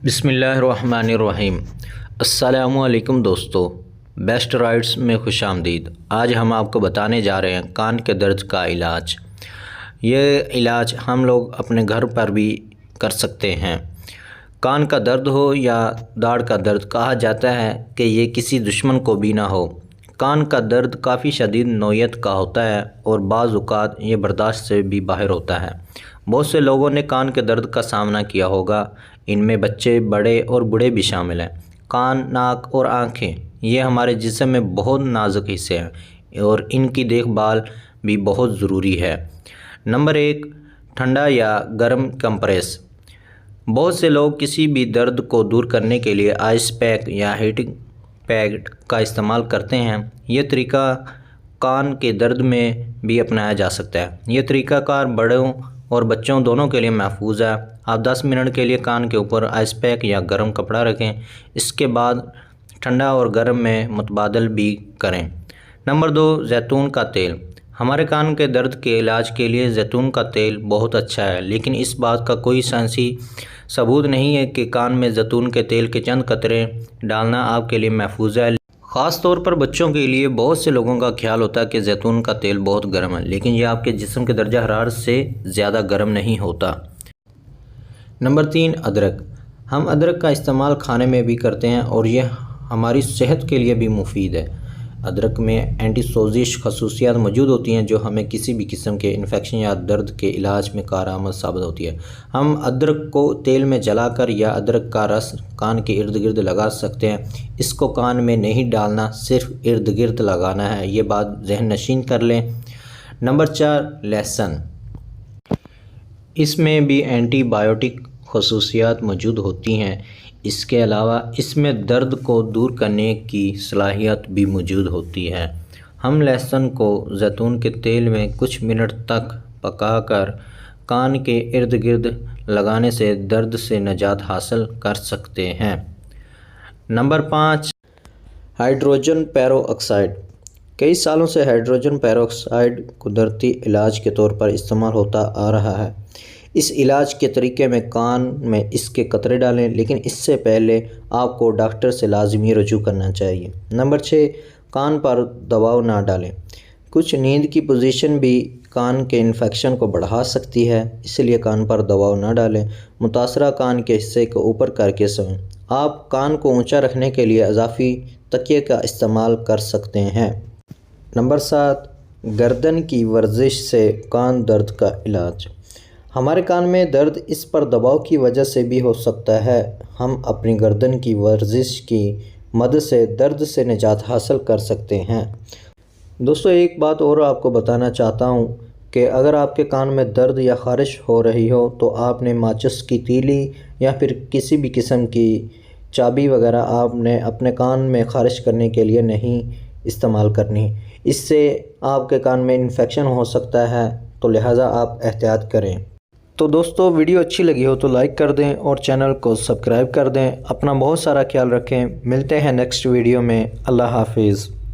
بسم اللہ الرحمن الرحیم۔ السلام علیکم دوستو، بیسٹ رائٹس میں خوش آمدید۔ آج ہم آپ کو بتانے جا رہے ہیں کان کے درد کا علاج۔ یہ علاج ہم لوگ اپنے گھر پر بھی کر سکتے ہیں۔ کان کا درد ہو یا داڑھ کا درد، کہا جاتا ہے کہ یہ کسی دشمن کو بھی نہ ہو۔ کان کا درد کافی شدید نوعیت کا ہوتا ہے اور بعض اوقات یہ برداشت سے بھی باہر ہوتا ہے۔ بہت سے لوگوں نے کان کے درد کا سامنا کیا ہوگا، ان میں بچے، بڑے اور بوڑھے بھی شامل ہیں۔ کان، ناک اور آنکھیں یہ ہمارے جسم میں بہت نازک حصے ہیں اور ان کی دیکھ بھال بھی بہت ضروری ہے۔ نمبر 1، ٹھنڈا یا گرم کمپریس۔ بہت سے لوگ کسی بھی درد کو دور کرنے کے لیے آئس پیک یا ہیٹنگ پیڈ کا استعمال کرتے ہیں۔ یہ طریقہ کان کے درد میں بھی اپنایا جا سکتا ہے۔ یہ طریقہ کار بڑوں اور بچوں دونوں کے لیے محفوظ ہے۔ آپ 10 منٹ کے لیے کان کے اوپر آئس پیک یا گرم کپڑا رکھیں، اس کے بعد ٹھنڈا اور گرم میں متبادل بھی کریں۔ نمبر 2، زیتون کا تیل۔ ہمارے کان کے درد کے علاج کے لیے زیتون کا تیل بہت اچھا ہے، لیکن اس بات کا کوئی سائنسی ثبوت نہیں ہے کہ کان میں زیتون کے تیل کے چند قطرے ڈالنا آپ کے لیے محفوظ ہے۔ خاص طور پر بچوں کے لیے بہت سے لوگوں کا خیال ہوتا ہے کہ زیتون کا تیل بہت گرم ہے، لیکن یہ آپ کے جسم کے درجہ حرارت سے زیادہ گرم نہیں ہوتا۔ نمبر 3، ادرک۔ ہم ادرک کا استعمال کھانے میں بھی کرتے ہیں اور یہ ہماری صحت کے لیے بھی مفید ہے۔ ادرک میں اینٹی سوزش خصوصیات موجود ہوتی ہیں جو ہمیں کسی بھی قسم کے انفیکشن یا درد کے علاج میں کارآمد ثابت ہوتی ہے۔ ہم ادرک کو تیل میں جلا کر یا ادرک کا رس کان کے ارد گرد لگا سکتے ہیں۔ اس کو کان میں نہیں ڈالنا، صرف ارد گرد لگانا ہے، یہ بات ذہن نشین کر لیں۔ نمبر 4، لہسن۔ اس میں بھی اینٹی بائیوٹک خصوصیات موجود ہوتی ہیں۔ اس کے علاوہ اس میں درد کو دور کرنے کی صلاحیت بھی موجود ہوتی ہے۔ ہم لہسن کو زیتون کے تیل میں کچھ منٹ تک پکا کر کان کے ارد گرد لگانے سے درد سے نجات حاصل کر سکتے ہیں۔ نمبر 5، ہائیڈروجن پیرو آکسائڈ۔ کئی سالوں سے ہائیڈروجن پیرو آکسائڈ قدرتی علاج کے طور پر استعمال ہوتا آ رہا ہے۔ اس علاج کے طریقے میں کان میں اس کے قطرے ڈالیں، لیکن اس سے پہلے آپ کو ڈاکٹر سے لازمی رجوع کرنا چاہیے۔ نمبر 6، کان پر دباؤ نہ ڈالیں۔ کچھ نیند کی پوزیشن بھی کان کے انفیکشن کو بڑھا سکتی ہے، اس لیے کان پر دباؤ نہ ڈالیں۔ متاثرہ کان کے حصے کو اوپر کر کے سوئیں۔ آپ کان کو اونچا رکھنے کے لیے اضافی تکیے کا استعمال کر سکتے ہیں۔ نمبر 7، گردن کی ورزش سے کان درد کا علاج۔ ہمارے کان میں درد اس پر دباؤ کی وجہ سے بھی ہو سکتا ہے۔ ہم اپنی گردن کی ورزش کی مدد سے درد سے نجات حاصل کر سکتے ہیں۔ دوستو، ایک بات اور آپ کو بتانا چاہتا ہوں کہ اگر آپ کے کان میں درد یا خارش ہو رہی ہو تو آپ نے ماچس کی تیلی یا پھر کسی بھی قسم کی چابی وغیرہ آپ نے اپنے کان میں خارش کرنے کے لیے نہیں استعمال کرنی۔ اس سے آپ کے کان میں انفیکشن ہو سکتا ہے، تو لہٰذا آپ احتیاط کریں۔ تو دوستو، ویڈیو اچھی لگی ہو تو لائک کر دیں اور چینل کو سبسکرائب کر دیں۔ اپنا بہت سارا خیال رکھیں۔ ملتے ہیں نیکسٹ ویڈیو میں۔ اللہ حافظ۔